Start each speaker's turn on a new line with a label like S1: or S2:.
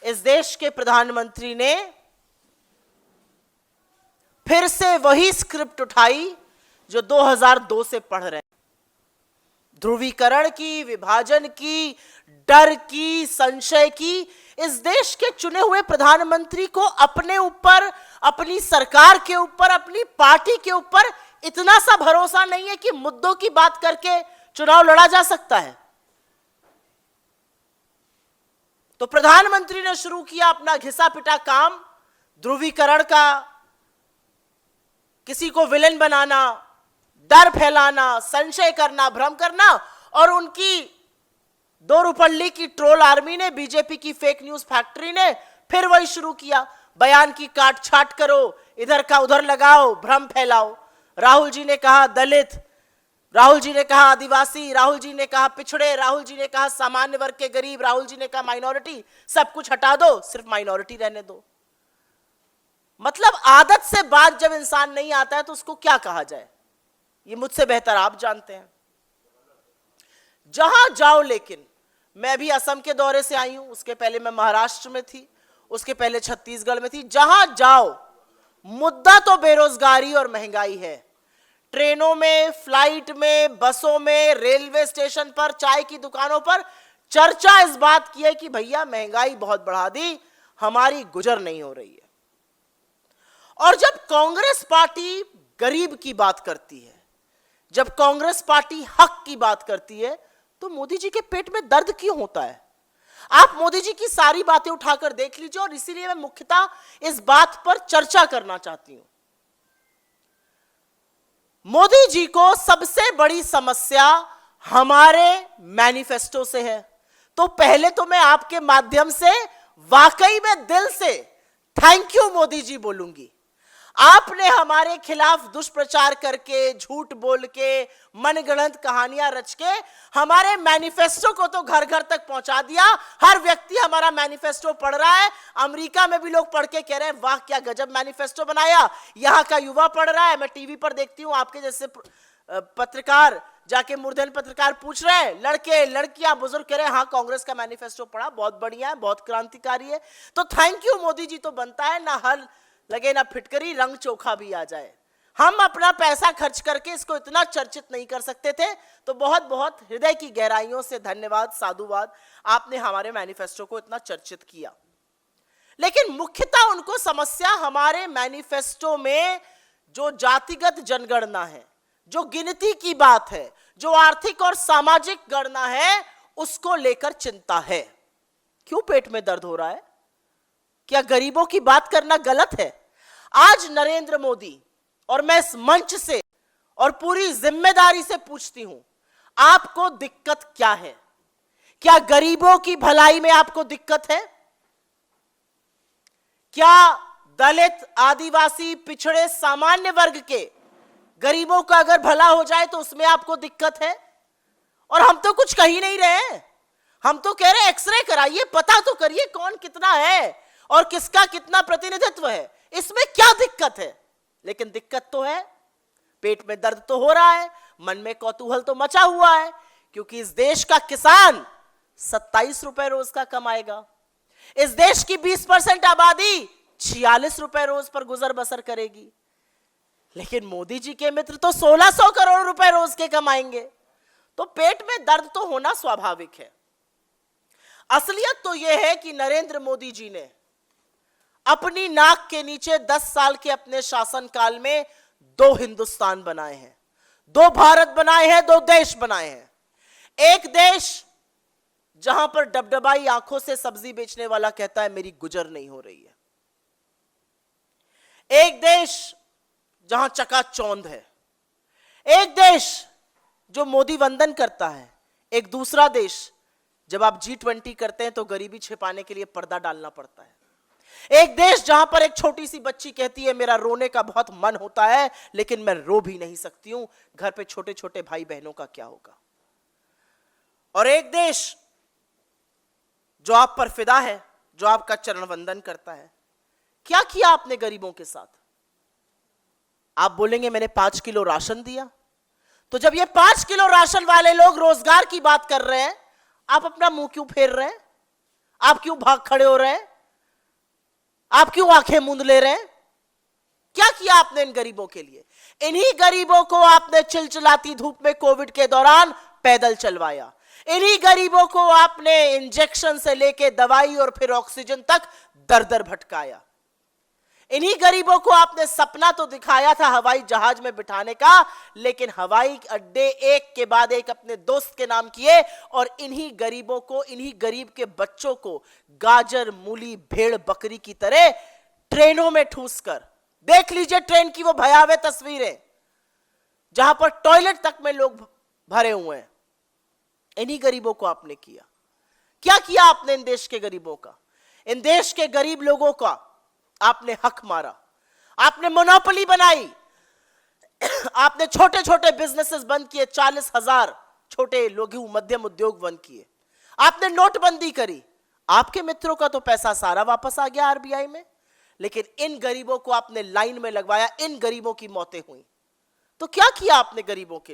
S1: इस देश के प्रधानमंत्री ने फिर से वही स्क्रिप्ट उठाई जो 2002 से पढ़ रहे हैं, ध्रुवीकरण की, विभाजन की, डर की, संशय की। इस देश के चुने हुए प्रधानमंत्री को अपने ऊपर, अपनी सरकार के ऊपर, अपनी पार्टी के ऊपर इतना सा भरोसा नहीं है कि मुद्दों की बात करके चुनाव लड़ा जा सकता है। तो प्रधानमंत्री ने शुरू किया अपना घिसा पिटा काम, ध्रुवीकरण का, किसी को विलेन बनाना, डर फैलाना, संशय करना, भ्रम करना। और उनकी दो रुपल्ली की ट्रोल आर्मी ने, बीजेपी की फेक न्यूज फैक्ट्री ने फिर वही शुरू किया, बयान की काट छाट करो, इधर का उधर लगाओ, भ्रम फैलाओ। राहुल जी ने कहा दलित, राहुल जी ने कहा आदिवासी, राहुल जी ने कहा पिछड़े, राहुल जी ने कहा सामान्य वर्ग के गरीब, राहुल जी ने कहा माइनॉरिटी। सब कुछ हटा दो, सिर्फ माइनॉरिटी रहने दो। मतलब आदत से बात जब इंसान नहीं आता है तो उसको क्या कहा जाए, ये मुझसे बेहतर आप जानते हैं। जहां जाओ, लेकिन मैं अभी असम के दौरे से आई हूं, उसके पहले मैं महाराष्ट्र में थी, उसके पहले छत्तीसगढ़ में थी। जहां जाओ मुद्दा तो बेरोजगारी और महंगाई है। ट्रेनों में, फ्लाइट में, बसों में, रेलवे स्टेशन पर, चाय की दुकानों पर चर्चा इस बात की है कि भैया महंगाई बहुत बढ़ा दी, हमारी गुजर नहीं हो रही है। और जब कांग्रेस पार्टी गरीब की बात करती है, जब कांग्रेस पार्टी हक की बात करती है, तो मोदी जी के पेट में दर्द क्यों होता है? आप मोदी जी की सारी बातें उठाकर देख लीजिए। और इसीलिए मैं मुख्यतः इस बात पर चर्चा करना चाहती हूं। मोदी जी को सबसे बड़ी समस्या हमारे मैनिफेस्टो से है। तो पहले तो मैं आपके माध्यम से वाकई में दिल से थैंक यू मोदी जी बोलूंगी। आपने हमारे खिलाफ दुष्प्रचार करके, झूठ बोल के, मनगढ़ंत कहानियां रच के हमारे मैनिफेस्टो को तो घर घर तक पहुंचा दिया। हर व्यक्ति हमारा मैनिफेस्टो पढ़ रहा है। अमेरिका में भी लोग पढ़ के कह रहे हैं वाह क्या गजब मैनिफेस्टो बनाया। यहां का युवा पढ़ रहा है। मैं टीवी पर देखती हूं, आपके जैसे पत्रकार जाके मूर्धन पत्रकार पूछ रहे हैं, लड़के लड़कियां बुजुर्ग कह रहे हैं हाँ कांग्रेस का मैनिफेस्टो पढ़ा, बहुत बढ़िया है, बहुत क्रांतिकारी है। तो थैंक यू मोदी जी तो बनता है, ना हल लगे ना फिटकरी, रंग चोखा भी आ जाए। हम अपना पैसा खर्च करके इसको इतना चर्चित नहीं कर सकते थे। तो बहुत बहुत हृदय की गहराइयों से धन्यवाद, साधुवाद, आपने हमारे मैनिफेस्टो को इतना चर्चित किया। लेकिन मुख्यतः उनको समस्या हमारे मैनिफेस्टो में जो जातिगत जनगणना है, जो गिनती की बात है, जो आर्थिक और सामाजिक गणना है, उसको लेकर चिंता है। क्यों पेट में दर्द हो रहा है? क्या गरीबों की बात करना गलत है? आज नरेंद्र मोदी, और मैं इस मंच से और पूरी जिम्मेदारी से पूछती हूं, आपको दिक्कत क्या है? क्या गरीबों की भलाई में आपको दिक्कत है? क्या दलित, आदिवासी, पिछड़े, सामान्य वर्ग के गरीबों का अगर भला हो जाए तो उसमें आपको दिक्कत है? और हम तो कुछ कह ही नहीं रहे। हम तो कह रहे एक्सरे कराइए, पता तो करिए कौन कितना है और किसका कितना प्रतिनिधित्व है, इसमें क्या दिक्कत है? लेकिन दिक्कत तो है, पेट में दर्द तो हो रहा है, मन में कौतूहल तो मचा हुआ है। क्योंकि इस देश का किसान 27 रुपए रोज का कमाएगा। इस देश की 20% आबादी 46 रुपए रोज पर गुजर बसर करेगी। लेकिन मोदी जी के मित्र तो 1600 करोड़ रुपए रोज के कमाएंगे। तो पेट में दर्द तो होना स्वाभाविक है। असलियत तो यह है कि नरेंद्र मोदी जी ने अपनी नाक के नीचे 10 साल के अपने शासनकाल में 2 हिंदुस्तान बनाए हैं, 2 भारत बनाए हैं, 2 देश बनाए हैं। एक देश जहां पर डबडबाई आंखों से सब्जी बेचने वाला कहता है मेरी गुजर नहीं हो रही है। एक देश जहां चकाचौंध है। एक देश जो मोदी वंदन करता है। एक दूसरा देश जब आप G20 करते हैं तो गरीबी छिपाने के लिए पर्दा डालना पड़ता है। एक देश जहां पर एक छोटी सी बच्ची कहती है मेरा रोने का बहुत मन होता है लेकिन मैं रो भी नहीं सकती हूं, घर पे छोटे छोटे भाई बहनों का क्या होगा। और एक देश जो आप पर फिदा है, जो आपका चरण वंदन करता है। क्या किया आपने गरीबों के साथ? आप बोलेंगे मैंने 5 किलो राशन दिया। तो जब ये 5 किलो राशन वाले लोग रोजगार की बात कर रहे हैं, आप अपना मुंह क्यों फेर रहे हैं? आप क्यों भाग खड़े हो रहे हैं? आप क्यों आंखें मूंद ले रहे हैं? क्या किया आपने इन गरीबों के लिए? इन्हीं गरीबों को आपने चिलचिलाती धूप में कोविड के दौरान पैदल चलवाया। इन्हीं गरीबों को आपने इंजेक्शन से लेके दवाई और फिर ऑक्सीजन तक दर दर भटकाया। इन्हीं गरीबों को आपने सपना तो दिखाया था हवाई जहाज में बिठाने का, लेकिन हवाई अड्डे एक के बाद एक अपने दोस्त के नाम किए और इन्हीं गरीबों को, इन्हीं गरीब के बच्चों को गाजर, मूली, भेड़, बकरी की तरह ट्रेनों में ठूस कर, देख लीजिए ट्रेन की वो भयावह तस्वीरें जहां पर टॉयलेट तक में लोग भरे हुए हैं। इन्हीं गरीबों को आपने किया। क्या किया आपने इन देश के गरीबों का? इन देश के गरीब लोगों का आपने हक मारा, आपने मोनोपोली बनाई, आपने छोटे छोटे बिजनेसेस बंद किए, 40,000 छोटे लघु मध्यम उद्योग बंद किए, आपने नोटबंदी करी। आपके मित्रों का तो पैसा सारा वापस आ गया आरबीआई में, लेकिन इन गरीबों को आपने लाइन में लगवाया, इन गरीबों की मौतें हुई। तो क्या किया आपने गरीबों के लिए?